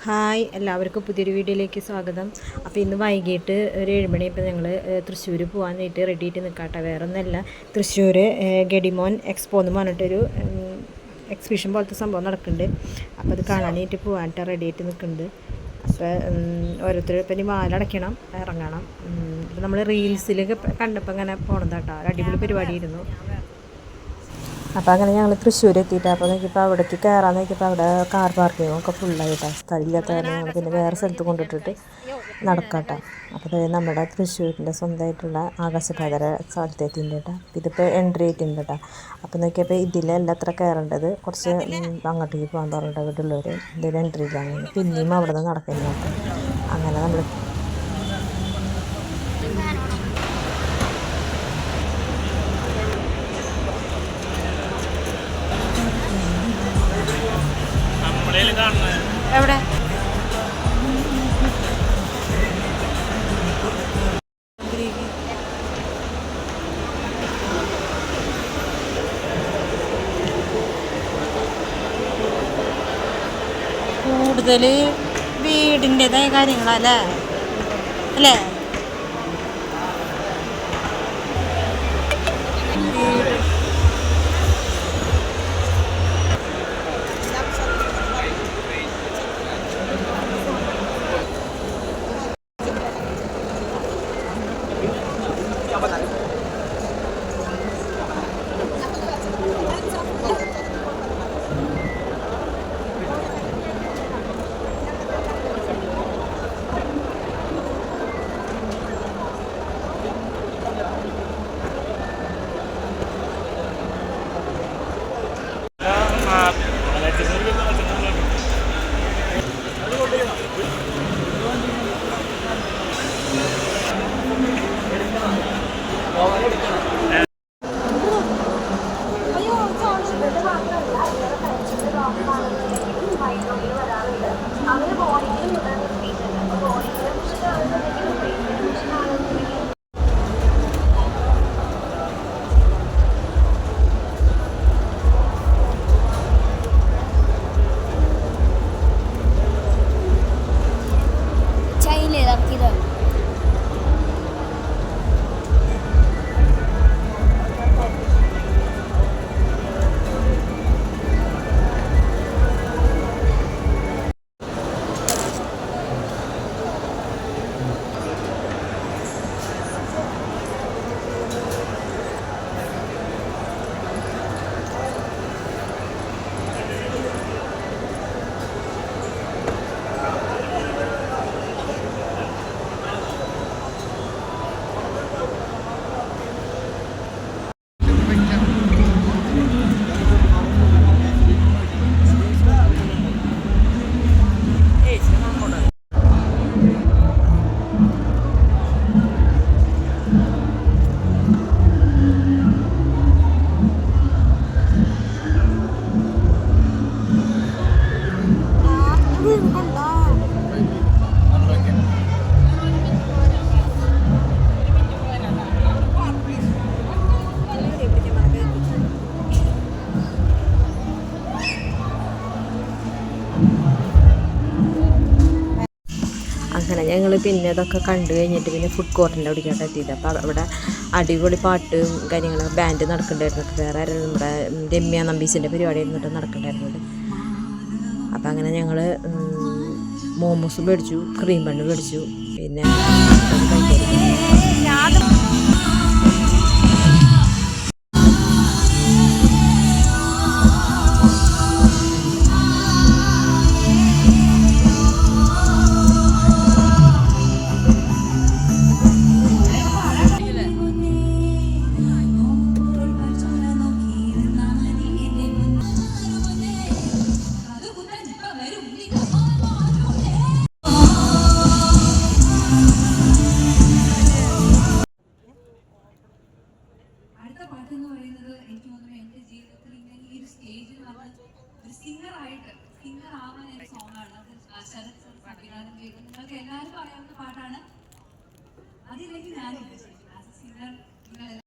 Hi, എല്ലാവർക്കും പുതിയൊരു വീഡിയോയിലേക്ക് സ്വാഗതം. അപ്പോൾ ഇന്ന് വൈകിട്ട് ഒരു 7 മണിയപ്പോൾ ഞങ്ങൾ തൃശ്ശൂർ പോകാനായിട്ട് റെഡി ആയിട്ട് നിൽക്കാട്ടെ. വേറെ ഒന്നല്ല, തൃശ്ശൂർ ഗഡിമോൻ എക്സ്പോ എന്ന് പറഞ്ഞിട്ടൊരു എക്സിബിഷൻ പോലത്തെ സംഭവം നടക്കുന്നുണ്ട്. അപ്പോൾ അത് കാണാനായിട്ട് പോകാനായിട്ട് റെഡി ആയിട്ട് നിൽക്കുന്നുണ്ട്. അപ്പോൾ ഓരോരുത്തർ ഇപ്പം ഇനി വാലടയ്ക്കണം, ഇറങ്ങണം. അപ്പോൾ നമ്മൾ റീൽസിലൊക്കെ കണ്ടപ്പോൾ ഇങ്ങനെ പോകണതാട്ടോ. അടിപൊളി പരിപാടിയായിരുന്നു. അപ്പോൾ അങ്ങനെ ഞങ്ങൾ തൃശ്ശൂർ എത്തിയിട്ട് അപ്പോൾ നോക്കിയപ്പോൾ അവിടേക്ക് കയറാൻ നോക്കിയപ്പോൾ അവിടെ കാർ പാർക്കിങ്ങും ഒക്കെ ഫുള്ളായിട്ടാണ്. സ്ഥലമില്ലാത്ത കാരണം ഞങ്ങൾ പിന്നെ വേറെ സ്ഥലത്ത് കൊണ്ടിട്ടിട്ട് നടക്കാട്ടോ. അപ്പോൾ നമ്മുടെ തൃശ്ശൂരിൻ്റെ സ്വന്തമായിട്ടുള്ള ആകാശപാതര സ്ഥലത്തെത്തിയിട്ടുണ്ട് കേട്ടോ. ഇതിപ്പോൾ എൻട്രി ആയിട്ടുണ്ട് കേട്ടോ. അപ്പോൾ നോക്കിയപ്പോൾ ഇതിലല്ല അത്ര കയറേണ്ടത്, കുറച്ച് അങ്ങോട്ടേക്ക് പോകാൻ പറഞ്ഞിട്ട് വീട്ടിലുള്ളവർ ഇതിൽ എൻട്രിയിലാണ്. പിന്നെയും അവിടെ നിന്ന് നടക്കുന്നു കേട്ടോ. അങ്ങനെ നമ്മൾ എവിടെ കൂടുതൽ വീടിൻ്റെതായ കാര്യങ്ങളല്ലേ അല്ലേ? അങ്ങനെ ഞങ്ങൾ പിന്നെ അതൊക്കെ കണ്ടു കഴിഞ്ഞിട്ട് പിന്നെ ഫുഡ് കോർട്ടിൻ്റെ അവിടേക്കാണ് എത്തിയത്. അപ്പോൾ അവിടെ അടിപൊളി പാട്ടും കാര്യങ്ങളും ബാൻഡ് നടക്കണ്ടായിരുന്നു. വേറെ ആരും നമ്മുടെ രമ്യ നമ്പീസിൻ്റെ പരിപാടി ആയിരുന്നിട്ട് നടക്കണ്ടായിരുന്നത്. അപ്പോൾ അങ്ങനെ ഞങ്ങൾ മോമോസ് മേടിച്ചു, ക്രീം ബണ്ണ് മേടിച്ചു, പിന്നെ സിംഗർ ആവാൻ ഒരു സോങ് ആണ്. അത് ശരത് സർ സംവിധാനം ചെയ്തു. നിങ്ങൾക്ക് എല്ലാവർക്കും അറിയാവുന്ന പാട്ടാണ്. അതിലേക്ക് ഞാനില്ല. As A singer